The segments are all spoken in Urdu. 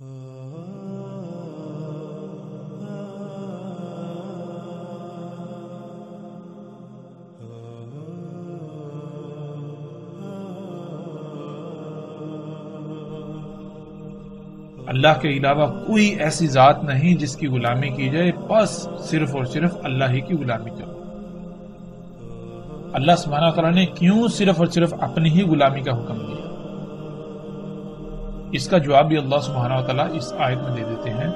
اللہ کے علاوہ کوئی ایسی ذات نہیں جس کی غلامی کی جائے، بس صرف اور صرف اللہ ہی کی غلامی کرو۔ اللہ سبحانہ وتعالیٰ نے کیوں صرف اور صرف اپنی ہی غلامی کا حکم دیا؟ اس کا جواب بھی اللہ سبحانہ وتعالیٰ اس آیت میں دے دیتے ہیں۔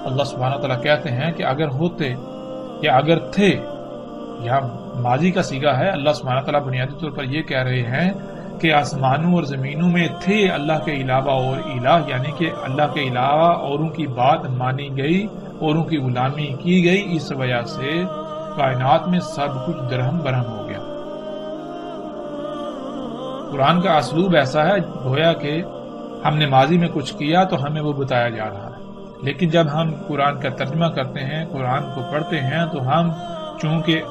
اللہ سبحانہ وتعالیٰ کہتے ہیں کہ اگر ہوتے یا اگر تھے، یہاں ماضی کا صیغہ ہے، اللہ سبحانہ وتعالیٰ بنیادی طور پر یہ کہہ رہے ہیں کہ آسمانوں اور زمینوں میں تھے اللہ کے علاوہ اور الہ، یعنی کہ اللہ کے علاوہ اوروں کی بات مانی گئی، اوروں کی غلامی کی گئی، اس وجہ سے کائنات میں سب کچھ درہم برہم ہو گیا۔ قرآن کا اسلوب ایسا ہے گویا کہ ہم نے ماضی میں کچھ کیا تو ہمیں وہ بتایا جا رہا ہے، لیکن جب ہم قرآن کا ترجمہ کرتے ہیں، قرآن کو پڑھتے ہیں، تو ہم چونکہ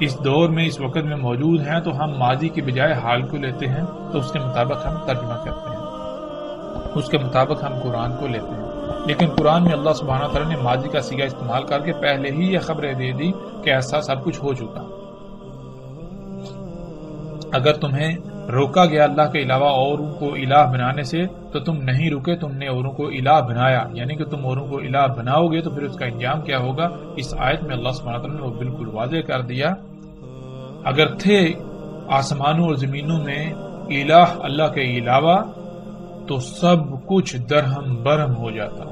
اس دور میں اس وقت میں موجود ہیں تو ہم ماضی کے بجائے حال کو لیتے ہیں، تو اس کے مطابق ہم ترجمہ کرتے ہیں، اس کے مطابق ہم قرآن کو لیتے ہیں۔ لیکن قرآن میں اللہ سبحانہ وتعالیٰ نے ماضی کا صیغہ استعمال کر کے پہلے ہی یہ خبریں دے دی کہ ایسا سب کچھ ہو چکا۔ اگر تمہیں روکا گیا اللہ کے علاوہ اوروں کو الہ بنانے سے تو تم نہیں رکے، تم نے اوروں کو الہ بنایا، یعنی کہ تم اوروں کو الہ بناؤ گے تو پھر اس کا انجام کیا ہوگا؟ اس آیت میں اللہ سبحانہ وتعالیٰ نے وہ بالکل واضح کر دیا۔ اگر تھے آسمانوں اور زمینوں میں الہ اللہ کے علاوہ تو سب کچھ درہم برہم ہو جاتا،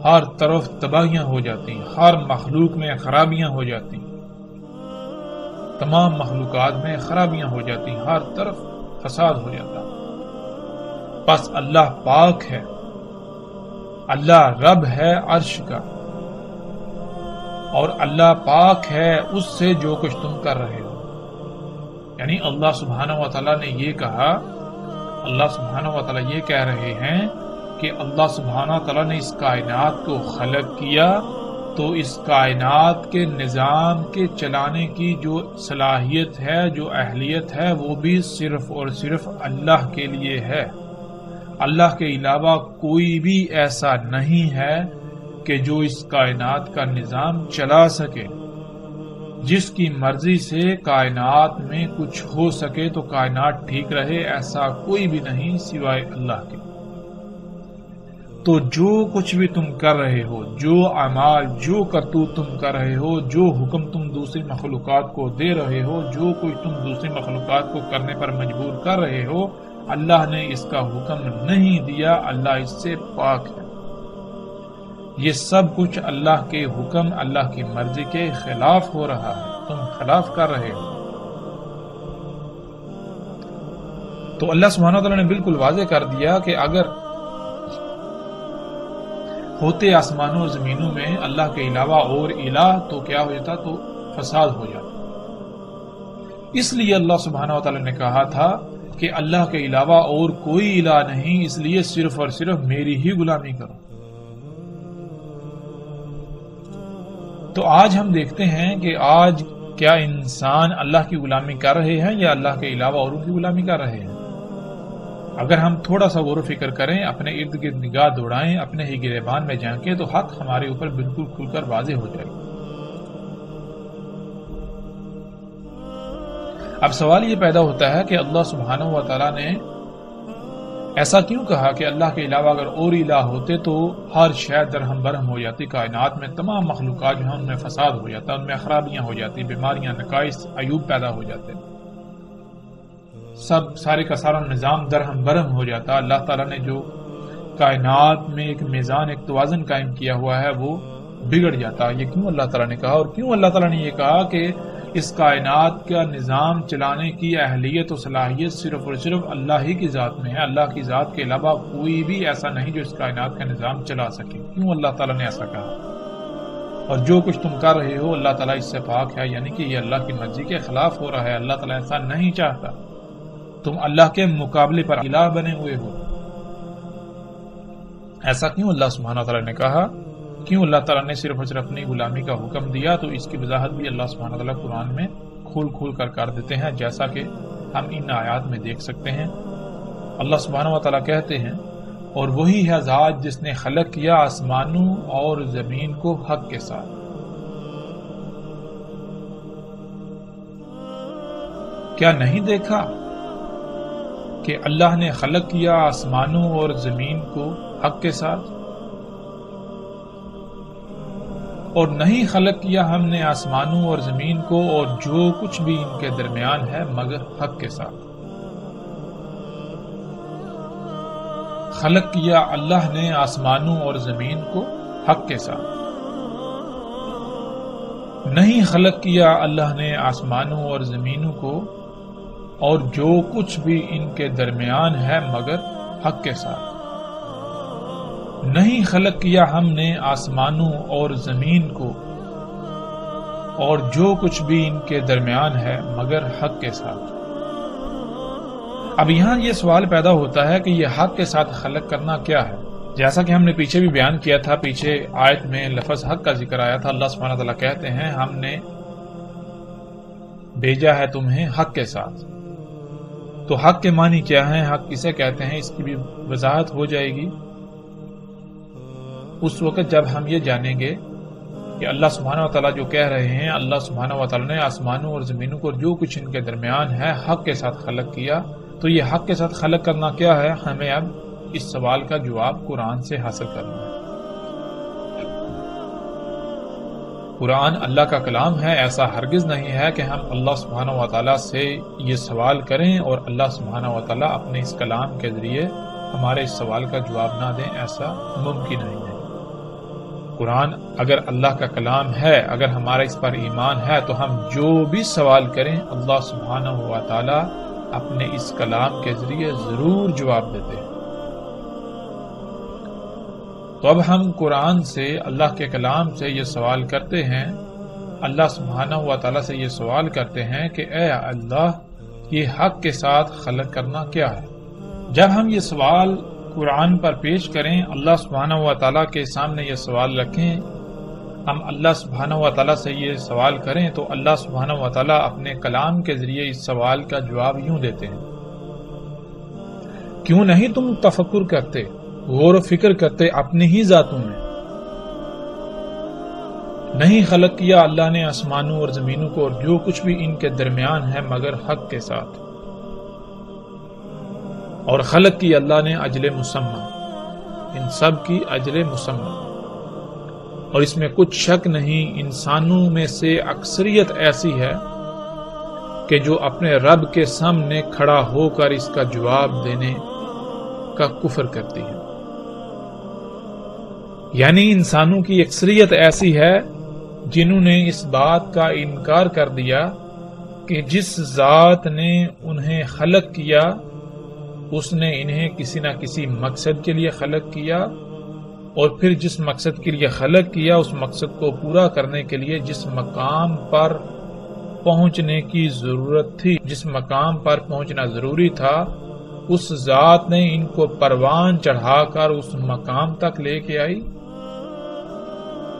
ہر طرف تباہیاں ہو جاتی، ہر مخلوق میں خرابیاں ہو جاتی، تمام مخلوقات میں خرابیاں ہو جاتی، ہر طرف فساد ہو جاتا۔ بس اللہ پاک ہے، اللہ رب ہے عرش کا، اور اللہ پاک ہے اس سے جو کچھ تم کر رہے ہو۔ یعنی اللہ سبحانہ وتعالیٰ نے یہ کہا، اللہ سبحانہ وتعالیٰ یہ کہہ رہے ہیں کہ اللہ سبحانہ وتعالیٰ نے اس کائنات کو خلق کیا تو اس کائنات کے نظام کے چلانے کی جو صلاحیت ہے، جو اہلیت ہے، وہ بھی صرف اور صرف اللہ کے لیے ہے۔ اللہ کے علاوہ کوئی بھی ایسا نہیں ہے کہ جو اس کائنات کا نظام چلا سکے۔ جس کی مرضی سے کائنات میں کچھ ہو سکے تو کائنات ٹھیک رہے، ایسا کوئی بھی نہیں سوائے اللہ کے۔ تو جو کچھ بھی تم کر رہے ہو، جو اعمال، جو کرتوت تم کر رہے ہو، جو حکم تم دوسری مخلوقات کو دے رہے ہو، جو کچھ تم دوسری مخلوقات کو کرنے پر مجبور کر رہے ہو، اللہ نے اس کا حکم نہیں دیا، اللہ اس سے پاک ہے۔ یہ سب کچھ اللہ کے حکم، اللہ کی مرضی کے خلاف ہو رہا ہے، تم خلاف کر رہے ہو۔ تو اللہ سبحانہ وتعالیٰ نے بالکل واضح کر دیا کہ اگر ہوتے آسمانوں اور زمینوں میں اللہ کے علاوہ اور الہ تو کیا ہو جاتا؟ تو فساد ہو جاتا۔ اس لیے اللہ سبحانہ وتعالیٰ نے کہا تھا کہ اللہ کے علاوہ اور کوئی الہ نہیں، اس لیے صرف اور صرف میری ہی غلامی کرو۔ تو آج ہم دیکھتے ہیں کہ آج کیا انسان اللہ کی غلامی کر رہے ہیں یا اللہ کے علاوہ اوروں کی غلامی کر رہے ہیں؟ اگر ہم تھوڑا سا غور و فکر کریں، اپنے ارد گرد نگاہ دوڑائیں، اپنے ہی گریبان میں جھانکیں تو حق ہمارے اوپر بالکل کھل کر واضح ہو جائے گا۔ اب سوال یہ پیدا ہوتا ہے کہ اللہ سبحانہ و تعالیٰ نے ایسا کیوں کہا کہ اللہ کے علاوہ اگر اور الہ ہوتے تو ہر شے درہم برہم ہو جاتی، کائنات میں تمام مخلوقات جو ہیں ان میں فساد ہو جاتا، ان میں خرابیاں ہو جاتی، بیماریاں، نقائص، عیوب پیدا ہو جاتے، سب سارے کا سارا نظام درہم برہم ہو جاتا۔ اللہ تعالیٰ نے جو کائنات میں ایک میزان، ایک توازن قائم کیا ہوا ہے وہ بگڑ جاتا۔ یہ کیوں اللہ تعالیٰ نے کہا؟ اور کیوں اللہ تعالیٰ نے یہ کہا کہ اس کائنات کا نظام چلانے کی اہلیت و صلاحیت صرف اور صرف اللہ ہی کی ذات میں ہے، اللہ کی ذات کے علاوہ کوئی بھی ایسا نہیں جو اس کائنات کا نظام چلا سکے۔ کیوں اللہ تعالیٰ نے ایسا کہا؟ اور جو کچھ تم کر رہے ہو اللہ تعالیٰ اس سے پاک ہے، یعنی کہ یہ اللہ کی مرضی کے خلاف ہو رہا ہے، اللہ تعالیٰ ایسا نہیں چاہتا، تم اللہ کے مقابلے پر الہ بنے ہوئے ہو۔ ایسا کیوں اللہ سبحانہ تعالیٰ نے کہا؟ کیوں اللہ تعالیٰ نے صرف اور صرف اپنی غلامی کا حکم دیا؟ تو اس کی وضاحت بھی اللہ سبحانہ تعالیٰ قرآن میں کھول کر دیتے ہیں، جیسا کہ ہم ان آیات میں دیکھ سکتے ہیں۔ اللہ سبحانہ و تعالیٰ کہتے ہیں اور وہی ہے ذات جس نے خلق کیا آسمانوں اور زمین کو حق کے ساتھ۔ کیا نہیں دیکھا کہ اللہ نے خلق کیا آسمانوں اور زمین کو حق کے ساتھ؟ اور نہیں خلق کیا ہم نے آسمانوں اور زمین کو اور جو کچھ بھی ان کے درمیان ہے مگر حق کے ساتھ۔ خلق کیا اللہ نے آسمانوں اور زمین کو حق کے ساتھ، نہیں خلق کیا اللہ نے آسمانوں اور زمینوں کو اور جو کچھ بھی ان کے درمیان ہے مگر حق کے ساتھ۔ نہیں خلق کیا ہم نے آسمانوں اور زمین کو اور جو کچھ بھی ان کے درمیان ہے مگر حق کے ساتھ۔ اب یہاں یہ سوال پیدا ہوتا ہے کہ یہ حق کے ساتھ خلق کرنا کیا ہے؟ جیسا کہ ہم نے پیچھے بھی بیان کیا تھا، پیچھے آیت میں لفظ حق کا ذکر آیا تھا۔ اللہ سبحانہ وتعالیٰ کہتے ہیں ہم نے بھیجا ہے تمہیں حق کے ساتھ۔ تو حق کے معنی کیا ہے، حق کسے کہتے ہیں، اس کی بھی وضاحت ہو جائے گی اس وقت جب ہم یہ جانیں گے کہ اللہ سبحانہ وتعالیٰ جو کہہ رہے ہیں اللہ سبحانہ وتعالیٰ نے آسمانوں اور زمینوں کو جو کچھ ان کے درمیان ہے حق کے ساتھ خلق کیا، تو یہ حق کے ساتھ خلق کرنا کیا ہے، ہمیں اب اس سوال کا جواب قرآن سے حاصل کرنا ہے۔ قرآن اللہ کا کلام ہے، ایسا ہرگز نہیں ہے کہ ہم اللہ سبحانہ وتعالیٰ سے یہ سوال کریں اور اللہ سبحانہ وتعالیٰ اپنے اس کلام کے ذریعے ہمارے اس سوال کا جواب نہ دیں، ایسا ممکن نہیں ہے۔ قرآن اگر اللہ کا کلام ہے، اگر ہمارا اس پر ایمان ہے، تو ہم جو بھی سوال کریں اللہ سبحانہ وتعالیٰ اپنے اس کلام کے ذریعے ضرور جواب دیتے ہیں۔ تو اب ہم قرآن سے، اللہ کے کلام سے یہ سوال کرتے ہیں، اللہ سبحانہ وتعالیٰ سے یہ سوال کرتے ہیں کہ اے اللہ، یہ حق کے ساتھ خلق کرنا کیا ہے؟ جب ہم یہ سوال قرآن پر پیش کریں، اللہ سبحانہ وتعالیٰ کے سامنے یہ سوال رکھیں، ہم اللہ سبحانہ وتعالیٰ سے یہ سوال کریں، تو اللہ سبحانہ وتعالیٰ اپنے کلام کے ذریعے اس سوال کا جواب یوں دیتے ہیں، کیوں نہیں تم تفکر کرتے، غور و فکر کرتے اپنی ہی ذاتوں میں؟ نہیں خلق کیا اللہ نے آسمانوں اور زمینوں کو اور جو کچھ بھی ان کے درمیان ہے مگر حق کے ساتھ، اور خلق کی اللہ نے اجل مسمى، ان سب کی اجل مسمى، اور اس میں کچھ شک نہیں انسانوں میں سے اکثریت ایسی ہے کہ جو اپنے رب کے سامنے کھڑا ہو کر اس کا جواب دینے کا کفر کرتی ہے۔ یعنی انسانوں کی اکثریت ایسی ہے جنہوں نے اس بات کا انکار کر دیا کہ جس ذات نے انہیں خلق کیا اس نے انہیں کسی نہ کسی مقصد کے لیے خلق کیا، اور پھر جس مقصد کے لیے خلق کیا اس مقصد کو پورا کرنے کے لیے جس مقام پر پہنچنے کی ضرورت تھی، جس مقام پر پہنچنا ضروری تھا، اس ذات نے ان کو پروان چڑھا کر اس مقام تک لے کے آئی،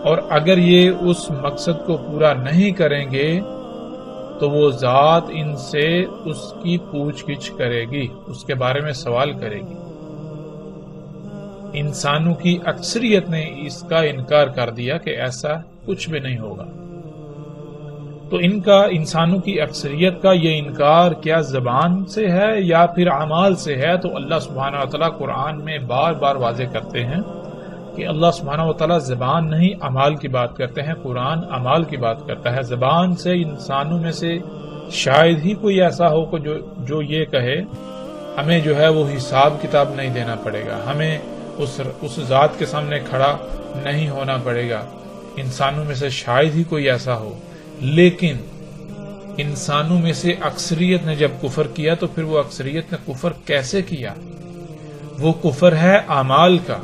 اور اگر یہ اس مقصد کو پورا نہیں کریں گے تو وہ ذات ان سے اس کی پوچھ گچھ کرے گی، اس کے بارے میں سوال کرے گی۔ انسانوں کی اکثریت نے اس کا انکار کر دیا کہ ایسا کچھ بھی نہیں ہوگا۔ تو انسانوں کی اکثریت کا یہ انکار کیا زبان سے ہے یا پھر اعمال سے ہے؟ تو اللہ سبحانہ وتعالیٰ قرآن میں بار بار واضح کرتے ہیں کہ اللہ سبحانہ وتعالیٰ زبان نہیں اعمال کی بات کرتے ہیں، قرآن اعمال کی بات کرتا ہے۔ زبان سے انسانوں میں سے شاید ہی کوئی ایسا ہو کہ جو یہ کہے ہمیں جو ہے وہ حساب کتاب نہیں دینا پڑے گا، ہمیں اس ذات کے سامنے کھڑا نہیں ہونا پڑے گا۔ انسانوں میں سے شاید ہی کوئی ایسا ہو، لیکن انسانوں میں سے اکثریت نے جب کفر کیا تو پھر وہ اکثریت نے کفر کیسے کیا؟ وہ کفر ہے اعمال کا،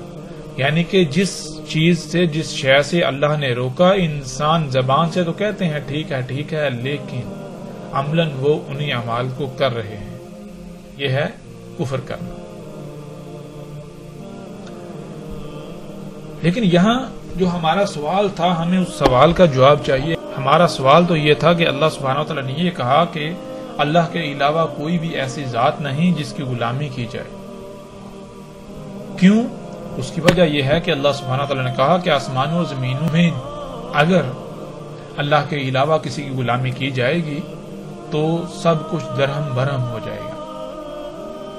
یعنی کہ جس چیز سے، جس شے سے اللہ نے روکا، انسان زبان سے تو کہتے ہیں ٹھیک ہے ٹھیک ہے، لیکن عملاً وہ انہی اعمال کو کر رہے ہیں، یہ ہے کفر کرنا۔ لیکن یہاں جو ہمارا سوال تھا، ہمیں اس سوال کا جواب چاہیے۔ ہمارا سوال تو یہ تھا کہ اللہ سبحانہ وتعالیٰ نے یہ کہا کہ اللہ کے علاوہ کوئی بھی ایسی ذات نہیں جس کی غلامی کی جائے۔ کیوں؟ اس کی وجہ یہ ہے کہ اللہ سبحانہ تعالیٰ نے کہا کہ آسمانوں اور زمینوں میں اگر اللہ کے علاوہ کسی کی غلامی کی جائے گی تو سب کچھ درہم برہم ہو جائے گا،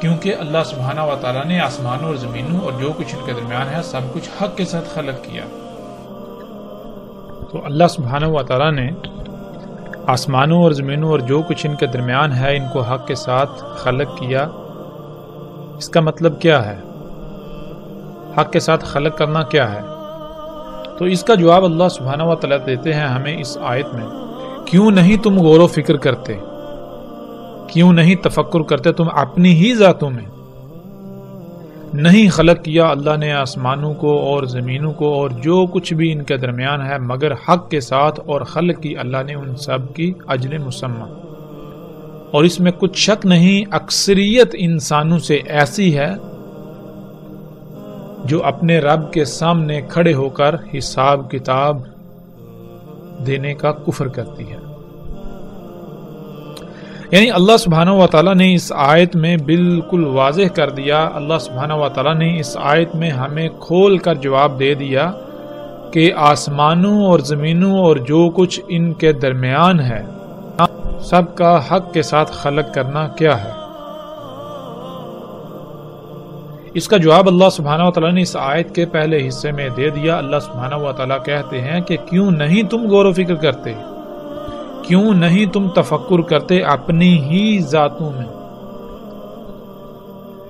کیونکہ اللہ سبحانہ و تعالیٰ نے آسمانوں اور زمینوں اور جو کچھ ان کے درمیان ہے سب کچھ حق کے ساتھ خلق کیا۔ تو اللہ سبحانہ و تعالیٰ نے آسمانوں اور زمینوں اور جو کچھ ان کے درمیان ہے ان کو حق کے ساتھ خلق کیا۔ اس کا مطلب کیا ہے؟ حق کے ساتھ خلق کرنا کیا ہے؟ تو اس کا جواب اللہ سبحانہ و تعالیٰ دیتے ہیں ہمیں اس آیت میں، کیوں نہیں تم غور و فکر کرتے، کیوں نہیں تفکر کرتے تم اپنی ہی ذاتوں میں؟ نہیں خلق کیا اللہ نے آسمانوں کو اور زمینوں کو اور جو کچھ بھی ان کے درمیان ہے مگر حق کے ساتھ، اور خلق کی اللہ نے ان سب کی اجل مسمى، اور اس میں کچھ شک نہیں اکثریت انسانوں سے ایسی ہے جو اپنے رب کے سامنے کھڑے ہو کر حساب کتاب دینے کا کفر کرتی ہے۔ یعنی اللہ سبحانہ و تعالیٰ نے اس آیت میں بالکل واضح کر دیا، اللہ سبحانہ و تعالیٰ نے اس آیت میں ہمیں کھول کر جواب دے دیا کہ آسمانوں اور زمینوں اور جو کچھ ان کے درمیان ہے سب کا حق کے ساتھ خلق کرنا کیا ہے۔ اس کا جواب اللہ سبحانہ و تعالیٰ نے اس آیت کے پہلے حصے میں دے دیا۔ اللہ سبحانہ و تعالیٰ کہتے ہیں کہ کیوں نہیں تم غور و فکر کرتے، کیوں نہیں تم تفکر کرتے اپنی ہی ذاتوں میں؟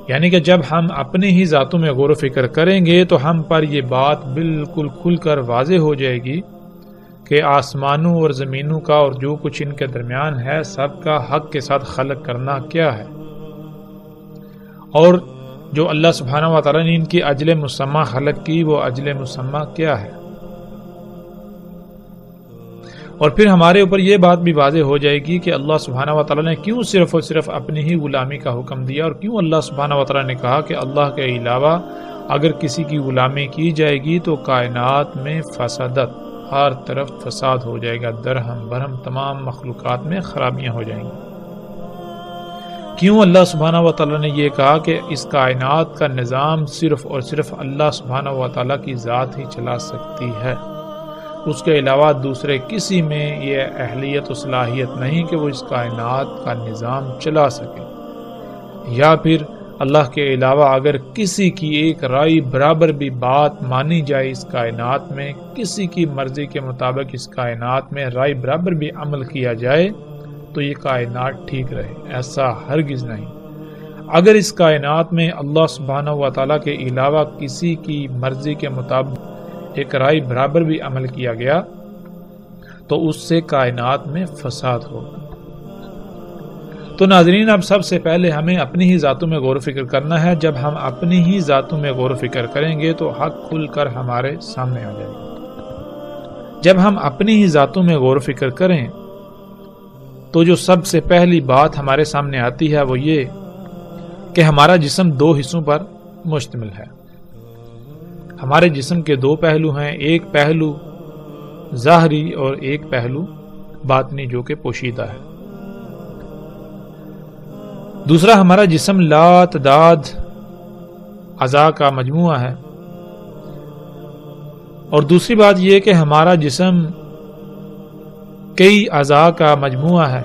یعنی کہ جب ہم اپنی ہی ذاتوں میں غور و فکر کریں گے تو ہم پر یہ بات بالکل کھل کر واضح ہو جائے گی کہ آسمانوں اور زمینوں کا اور جو کچھ ان کے درمیان ہے سب کا حق کے ساتھ خلق کرنا کیا ہے، اور جو اللہ سبحانہ و تعالیٰ نے ان کی اجل مسمى خلق کی وہ اجل مسمى کیا ہے۔ اور پھر ہمارے اوپر یہ بات بھی واضح ہو جائے گی کہ اللہ سبحانہ و تعالیٰ نے کیوں صرف اور صرف اپنی ہی غلامی کا حکم دیا، اور کیوں اللہ سبحانہ و تعالیٰ نے کہا کہ اللہ کے علاوہ اگر کسی کی غلامی کی جائے گی تو کائنات میں فسادت، ہر طرف فساد ہو جائے گا، درہم برہم تمام مخلوقات میں خرابیاں ہو جائیں گی۔ کیوں اللہ سبحانہ و تعالیٰ نے یہ کہا کہ اس کائنات کا نظام صرف اور صرف اللہ سبحانہ و تعالیٰ کی ذات ہی چلا سکتی ہے، اس کے علاوہ دوسرے کسی میں یہ اہلیت و صلاحیت نہیں کہ وہ اس کائنات کا نظام چلا سکے، یا پھر اللہ کے علاوہ اگر کسی کی ایک رائے برابر بھی بات مانی جائے اس کائنات میں، کسی کی مرضی کے مطابق اس کائنات میں رائے برابر بھی عمل کیا جائے تو یہ کائنات ٹھیک رہے، ایسا ہرگز نہیں۔ اگر اس کائنات میں اللہ سبحانہ و تعالیٰ کے علاوہ کسی کی مرضی کے مطابق ایک رائے برابر بھی عمل کیا گیا تو اس سے کائنات میں فساد ہوگا۔ تو ناظرین، اب سب سے پہلے ہمیں اپنی ہی ذاتوں میں غور و فکر کرنا ہے۔ جب ہم اپنی ہی ذاتوں میں غور و فکر کریں گے تو حق کھل کر ہمارے سامنے آ جائے گا۔ جب ہم اپنی ہی ذاتوں میں غور و فکر کریں تو جو سب سے پہلی بات ہمارے سامنے آتی ہے وہ یہ کہ ہمارا جسم دو حصوں پر مشتمل ہے۔ ہمارے جسم کے دو پہلو ہیں، ایک پہلو ظاہری اور ایک پہلو باطنی جو کہ پوشیدہ ہے۔ دوسرا، ہمارا جسم لا تعداد اعضاء کا مجموعہ ہے، اور دوسری بات یہ کہ ہمارا جسم کئی اعضاء کا مجموعہ ہے۔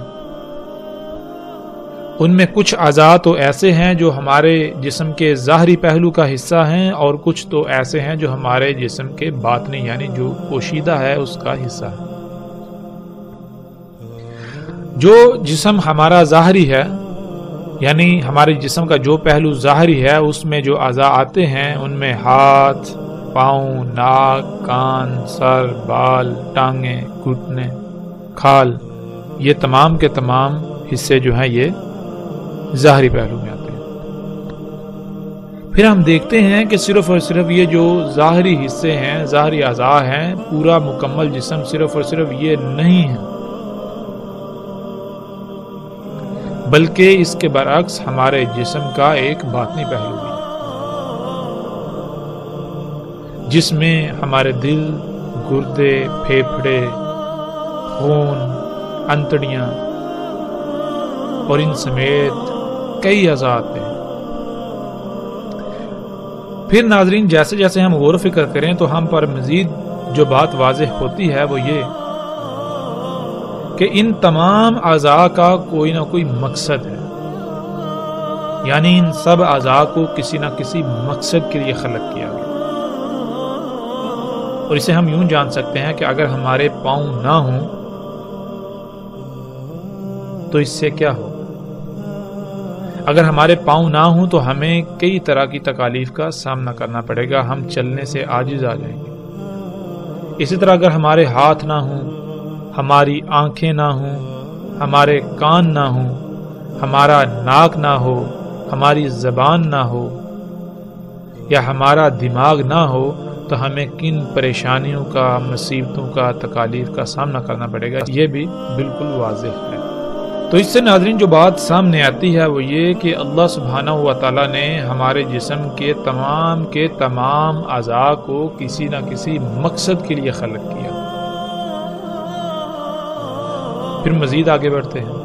ان میں کچھ اعضاء تو ایسے ہیں جو ہمارے جسم کے ظاہری پہلو کا حصہ ہیں، اور کچھ تو ایسے ہیں جو ہمارے جسم کے باطنی یعنی جو پوشیدہ ہے اس کا حصہ ہے۔ جو جسم ہمارا ظاہری ہے، یعنی ہمارے جسم کا جو پہلو ظاہری ہے، اس میں جو اعضاء آتے ہیں ان میں ہاتھ، پاؤں، ناک، کان، سر، بال، ٹانگیں، گھٹنے، کھال، یہ تمام کے تمام حصے جو ہیں یہ ظاہری پہلو میں آتے ہیں۔ پھر ہم دیکھتے ہیں کہ صرف اور صرف یہ جو ظاہری حصے ہیں، ظاہری اعضاء ہیں، پورا مکمل جسم صرف اور صرف یہ نہیں ہے، بلکہ اس کے برعکس ہمارے جسم کا ایک باطنی پہلو بھی ہے، جس میں ہمارے دل، گردے، پھیپھڑے، خون، انتڑیاں اور ان سمیت کئی اعضاء آتے ہیں۔ پھر ناظرین جیسے جیسے ہم غور و فکر کریں تو ہم پر مزید جو بات واضح ہوتی ہے وہ یہ کہ ان تمام اعضاء کا کوئی نہ کوئی مقصد ہے، یعنی ان سب اعضاء کو کسی نہ کسی مقصد کے لیے خلق کیا گیا۔ اور اسے ہم یوں جان سکتے ہیں کہ اگر ہمارے پاؤں نہ ہوں تو اس سے کیا ہو؟ اگر ہمارے پاؤں نہ ہوں تو ہمیں کئی طرح کی تکالیف کا سامنا کرنا پڑے گا، ہم چلنے سے عاجز آ جائیں گے۔ اسی طرح اگر ہمارے ہاتھ نہ ہوں، ہماری آنکھیں نہ ہوں، ہمارے کان نہ ہوں، ہمارا ناک نہ ہو، ہماری زبان نہ ہو یا ہمارا دماغ نہ ہو تو ہمیں کن پریشانیوں کا، مصیبتوں کا، تکالیف کا سامنا کرنا پڑے گا، یہ بھی بالکل واضح ہے۔ تو اس سے ناظرین جو بات سامنے آتی ہے وہ یہ کہ اللہ سبحانہ و تعالیٰ نے ہمارے جسم کے تمام اعضاء کو کسی نہ کسی مقصد کے لیے خلق کیا۔ پھر مزید آگے بڑھتے ہیں،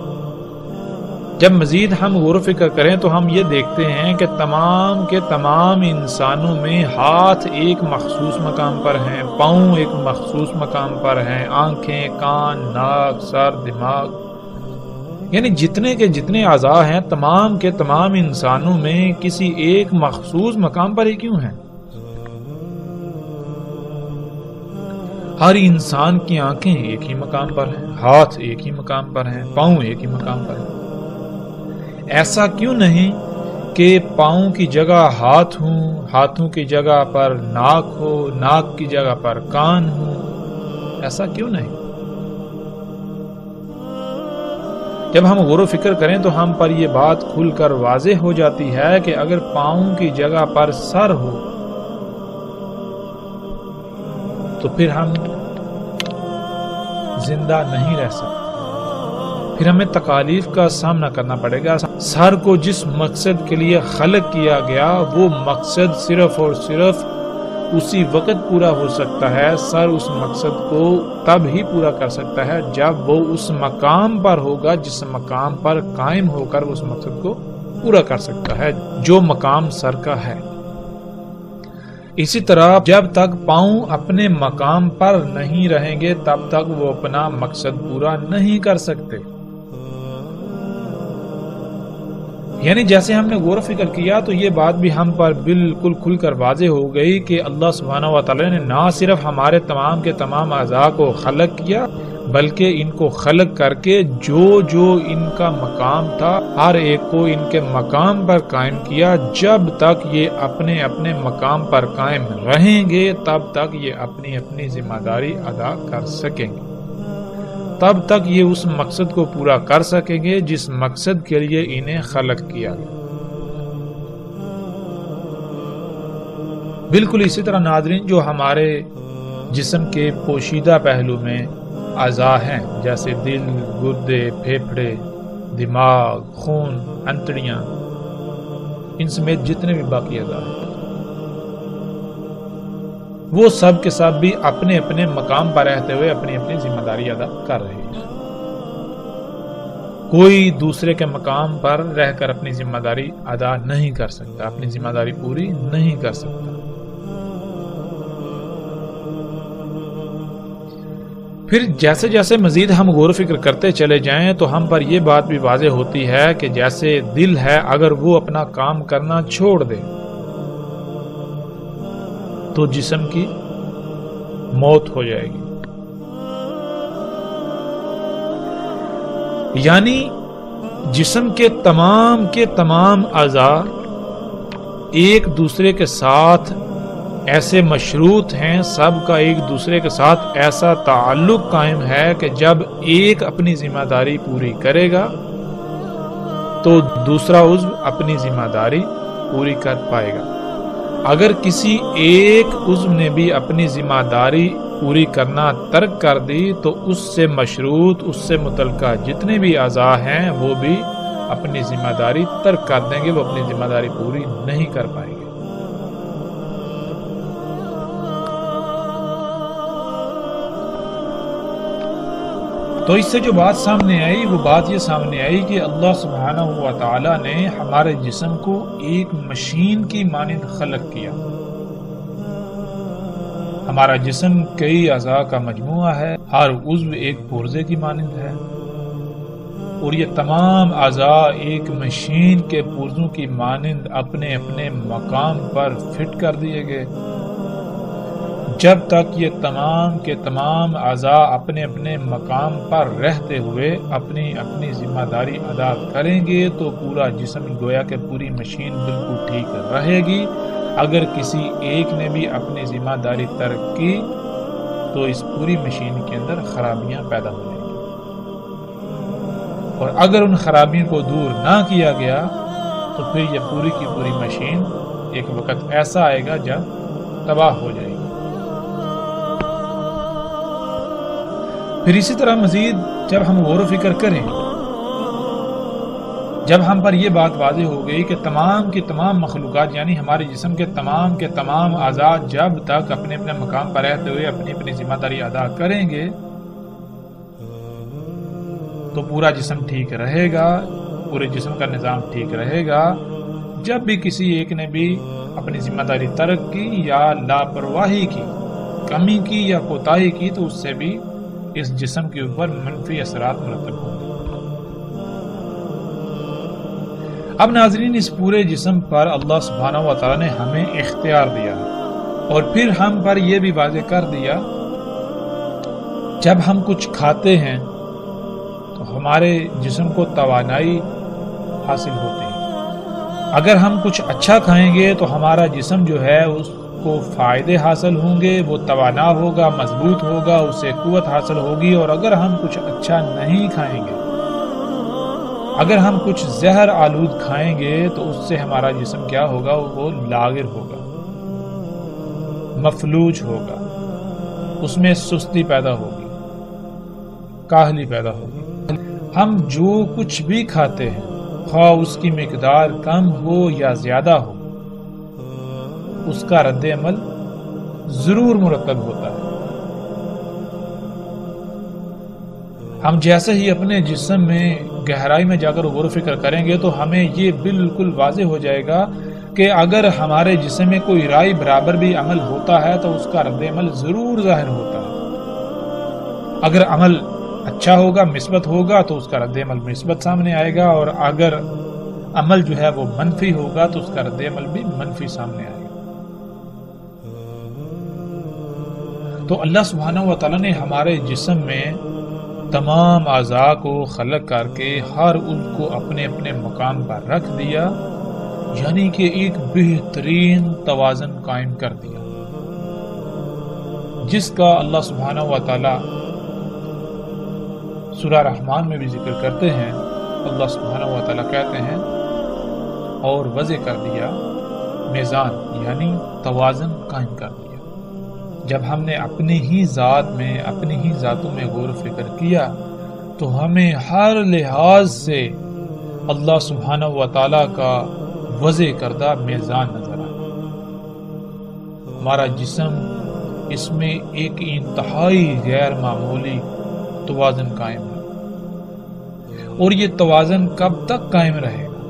جب مزید ہم غور و فکر کریں تو ہم یہ دیکھتے ہیں کہ تمام انسانوں میں ہاتھ ایک مخصوص مقام پر ہیں، پاؤں ایک مخصوص مقام پر ہیں، آنکھیں، کان، ناک، سر، دماغ، یعنی جتنے کے جتنے اعضاء ہیں تمام انسانوں میں کسی ایک مخصوص مقام پر ہی کیوں ہیں؟ ہر انسان کی آنکھیں ایک ہی مقام پر ہیں، ہاتھ ایک ہی مقام پر ہیں، پاؤں ایک ہی مقام پر ہیں۔ ایسا کیوں نہیں کہ پاؤں کی جگہ ہاتھ ہوں، ہاتھوں کی جگہ پر ناک ہو، ناک کی جگہ پر کان ہو؟ ایسا کیوں نہیں؟ جب ہم غور و فکر کریں تو ہم پر یہ بات کھل کر واضح ہو جاتی ہے کہ اگر پاؤں کی جگہ پر سر ہو تو پھر ہم زندہ نہیں رہ سکتے، پھر ہمیں تکالیف کا سامنا کرنا پڑے گا۔ سر کو جس مقصد کے لیے خلق کیا گیا وہ مقصد صرف اور صرف اسی وقت پورا ہو سکتا ہے، سر اس مقصد کو تب ہی پورا کر سکتا ہے جب وہ اس مقام پر ہوگا جس مقام پر قائم ہو کر اس مقصد کو پورا کر سکتا ہے جو مقام سر کا ہے۔ اسی طرح جب تک پاؤں اپنے مقام پر نہیں رہیں گے تب تک وہ اپنا مقصد پورا نہیں کر سکتے۔ یعنی جیسے ہم نے غور و فکر کیا تو یہ بات بھی ہم پر بالکل کھل کر واضح ہو گئی کہ اللہ سبحانہ و تعالی نے نہ صرف ہمارے تمام کے تمام اعضاء کو خلق کیا بلکہ ان کو خلق کر کے جو ان کا مقام تھا ہر ایک کو ان کے مقام پر قائم کیا۔ جب تک یہ اپنے اپنے مقام پر قائم رہیں گے تب تک یہ اپنی اپنی ذمہ داری ادا کر سکیں گے، تب تک یہ اس مقصد کو پورا کر سکیں گے جس مقصد کے لیے انہیں خلق کیا گیا۔ بالکل اسی طرح ناظرین جو ہمارے جسم کے پوشیدہ پہلو میں اعضاء ہیں جیسے دل، گردے، پھیپھڑے، دماغ، خون، انتڑیاں، ان سمیت جتنے بھی باقی اعضاء ہیں وہ سب کے سب بھی اپنے اپنے مقام پر رہتے ہوئے اپنی اپنی ذمہ داری ادا کر رہے ہیں۔ کوئی دوسرے کے مقام پر رہ کر اپنی ذمہ داری ادا نہیں کر سکتا، اپنی ذمہ داری پوری نہیں کر سکتا۔ پھر جیسے جیسے مزید ہم غور و فکر کرتے چلے جائیں تو ہم پر یہ بات بھی واضح ہوتی ہے کہ جیسے دل ہے اگر وہ اپنا کام کرنا چھوڑ دے تو جسم کی موت ہو جائے گی۔ یعنی جسم کے تمام اعضاء ایک دوسرے کے ساتھ ایسے مشروط ہیں، سب کا ایک دوسرے کے ساتھ ایسا تعلق قائم ہے کہ جب ایک اپنی ذمہ داری پوری کرے گا تو دوسرا عضو اپنی ذمہ داری پوری کر پائے گا۔ اگر کسی ایک عضو نے بھی اپنی ذمہ داری پوری کرنا ترک کر دی تو اس سے مشروط، اس سے متعلقہ جتنے بھی اعضاء ہیں وہ بھی اپنی ذمہ داری ترک کر دیں گے، وہ اپنی ذمہ داری پوری نہیں کر پائیں گے۔ تو اس سے جو بات سامنے آئی وہ بات یہ سامنے آئی کہ اللہ سبحانہ و تعالی نے ہمارے جسم کو ایک مشین کی مانند خلق کیا۔ ہمارا جسم کئی اعضاء کا مجموعہ ہے، ہر عضو ایک پرزے کی مانند ہے، اور یہ تمام اعضاء ایک مشین کے پرزوں کی مانند اپنے اپنے مقام پر فٹ کر دیے گئے۔ جب تک یہ تمام کے تمام اعضاء اپنے اپنے مقام پر رہتے ہوئے اپنی اپنی ذمہ داری ادا کریں گے تو پورا جسم گویا کہ پوری مشین بالکل ٹھیک رہے گی۔ اگر کسی ایک نے بھی اپنی ذمہ داری ترک کی تو اس پوری مشین کے اندر خرابیاں پیدا ہو جائیں گی، اور اگر ان خرابیوں کو دور نہ کیا گیا تو پھر یہ پوری کی پوری مشین ایک وقت ایسا آئے گا جب تباہ ہو جائے گی۔ پھر اسی طرح مزید جب ہم غور و فکر کریں، جب ہم پر یہ بات واضح ہو گئی کہ تمام کی تمام مخلوقات یعنی ہمارے جسم کے تمام اعضاء جب تک اپنے اپنے مقام پر رہتے ہوئے اپنی اپنی ذمہ داری ادا کریں گے تو پورا جسم ٹھیک رہے گا، پورے جسم کا نظام ٹھیک رہے گا۔ جب بھی کسی ایک نے بھی اپنی ذمہ داری ترک کی یا لاپرواہی کی، کمی کی یا کوتاہی کی تو اس سے بھی اس جسم کے اوپر منفی اثرات مرتب ہوں گے۔ اب ناظرین، اس پورے جسم پر اللہ سبحانہ و تعالیٰ نے ہمیں اختیار دیا اور پھر ہم پر یہ بھی واضح کر دیا، جب ہم کچھ کھاتے ہیں تو ہمارے جسم کو توانائی حاصل ہوتی ہے۔ اگر ہم کچھ اچھا کھائیں گے تو ہمارا جسم جو ہے اس کو فائدے حاصل ہوں گے، وہ توانا ہوگا، مضبوط ہوگا، اسے قوت حاصل ہوگی۔ اور اگر ہم کچھ اچھا نہیں کھائیں گے، اگر ہم کچھ زہر آلود کھائیں گے تو اس سے ہمارا جسم کیا ہوگا؟ وہ لاغر ہوگا، مفلوج ہوگا، اس میں سستی پیدا ہوگی، کاہلی پیدا ہوگی۔ ہم جو کچھ بھی کھاتے ہیں، خواہ اس کی مقدار کم ہو یا زیادہ ہو، اس کا رد عمل ضرور مرتب ہوتا ہے۔ ہم جیسے ہی اپنے جسم میں گہرائی میں جا کر غور و فکر کریں گے تو ہمیں یہ بالکل واضح ہو جائے گا کہ اگر ہمارے جسم میں کوئی رائے برابر بھی عمل ہوتا ہے تو اس کا رد عمل ضرور ظاہر ہوتا ہے۔ اگر عمل اچھا ہوگا، مثبت ہوگا تو اس کا رد عمل مثبت سامنے آئے گا، اور اگر عمل جو ہے وہ منفی ہوگا تو اس کا رد عمل بھی منفی سامنے آئے گا۔ تو اللہ سبحانہ و تعالیٰ نے ہمارے جسم میں تمام اعضاء کو خلق کر کے ہر ان کو اپنے اپنے مقام پر رکھ دیا، یعنی کہ ایک بہترین توازن قائم کر دیا، جس کا اللہ سبحانہ و تعالیٰ سورہ رحمان میں بھی ذکر کرتے ہیں۔ اللہ سبحانہ و تعالیٰ کہتے ہیں اور وضع کر دیا میزان، یعنی توازن قائم کر دیا۔ جب ہم نے اپنی ہی ذات میں، اپنی ہی ذاتوں میں غور و فکر کیا تو ہمیں ہر لحاظ سے اللہ سبحانہ و تعالیٰ کا وضع کردہ میزان نظر آیا۔ ہمارا جسم، اس میں ایک انتہائی غیر معمولی توازن قائم ہے، اور یہ توازن کب تک قائم رہے گا؟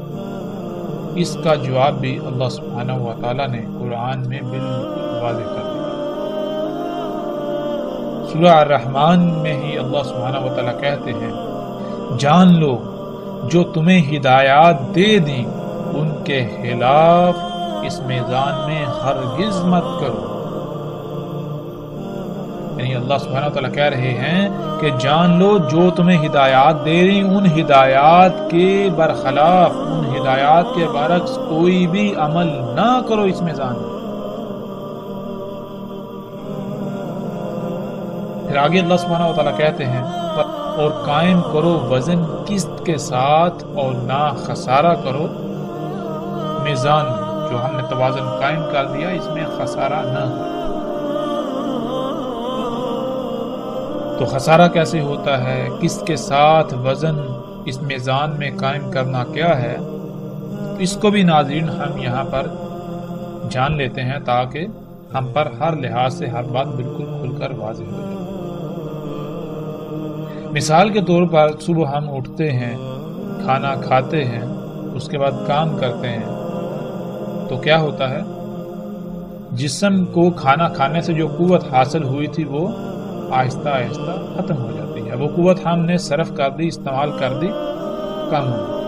اس کا جواب بھی اللہ سبحانہ و تعالیٰ نے قرآن میں بالکل واضح کر دیا۔ سورہ الرحمن میں ہی اللہ سبحانہ و تعالیٰ کہتے ہیں، جان لو جو تمہیں ہدایات دے دیں ان کے خلاف اس میزان میں ہرگز مت کرو۔ یعنی اللہ سبحانہ و تعالیٰ کہہ رہے ہیں کہ جان لو جو تمہیں ہدایات دے رہی ان ہدایات کے برخلاف، ان ہدایات کے برعکس کوئی بھی عمل نہ کرو اس میزان میں۔ پھر آگے اللہ سبحانہ و تعالیٰ کہتے ہیں، اور قائم کرو وزن قسط کے ساتھ اور نہ خسارہ کرو میزان میں۔ جو ہم نے توازن قائم کر دیا اس میں خسارہ نہ ہو۔ تو خسارہ کیسے ہوتا ہے؟ قسط کے ساتھ وزن اس میزان میں قائم کرنا کیا ہے؟ اس کو بھی ناظرین ہم یہاں پر جان لیتے ہیں تاکہ ہم پر ہر لحاظ سے ہر بات بالکل کھل کر واضح ہو جائے۔ مثال کے طور پر صبح ہم اٹھتے ہیں، کھانا کھاتے ہیں، اس کے بعد کام کرتے ہیں، تو کیا ہوتا ہے؟ جسم کو کھانا کھانے سے جو قوت حاصل ہوئی تھی وہ آہستہ آہستہ ختم ہو جاتی ہے. وہ قوت ہم نے صرف کر دی، استعمال کر دی، کم ہو.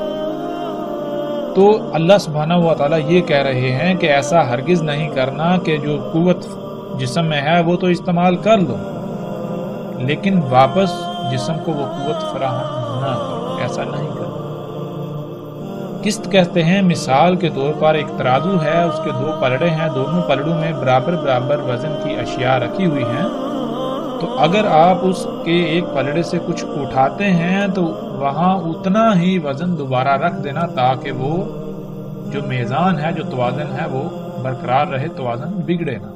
تو اللہ سبحانہ و تعالیٰ یہ کہہ رہے ہیں کہ ایسا ہرگز نہیں کرنا کہ جو قوت جسم میں ہے وہ تو استعمال کر لو لیکن واپس جسم کو وہ قوت فراہم نہ کرو. ایسا نہیں کرنا. قسط کہتے ہیں مثال کے طور پر ایک ترازو ہے، اس کے 2 پلڑے ہیں، دونوں پلڑوں میں برابر برابر وزن کی اشیاء رکھی ہوئی ہیں. تو اگر آپ اس کے ایک پلڑے سے کچھ اٹھاتے ہیں تو وہاں اتنا ہی وزن دوبارہ رکھ دینا تاکہ وہ جو میزان ہے، جو توازن ہے وہ برقرار رہے، توازن بگڑے نہ.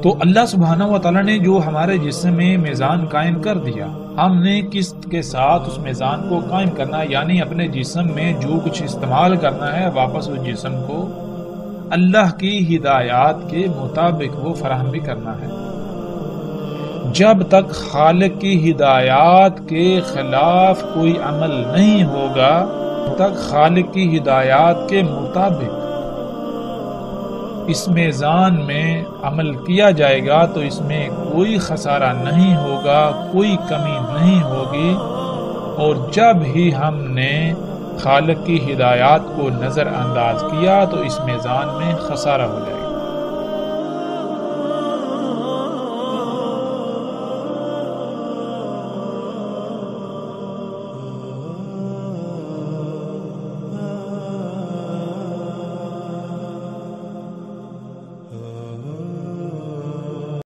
تو اللہ سبحانہ و تعالیٰ نے جو ہمارے جسم میں میزان قائم کر دیا، ہم نے قسط کے ساتھ اس میزان کو قائم کرنا، یعنی اپنے جسم میں جو کچھ استعمال کرنا ہے واپس اس جسم کو اللہ کی ہدایات کے مطابق وہ فراہم بھی کرنا ہے. جب تک خالق کی ہدایات کے خلاف کوئی عمل نہیں ہوگا تب تک خالق کی ہدایات کے مطابق اس میزان میں عمل کیا جائے گا تو اس میں کوئی خسارہ نہیں ہوگا، کوئی کمی نہیں ہوگی. اور جب ہی ہم نے خالق کی ہدایات کو نظر انداز کیا تو اس میزان میں خسارہ ہو جائے گا.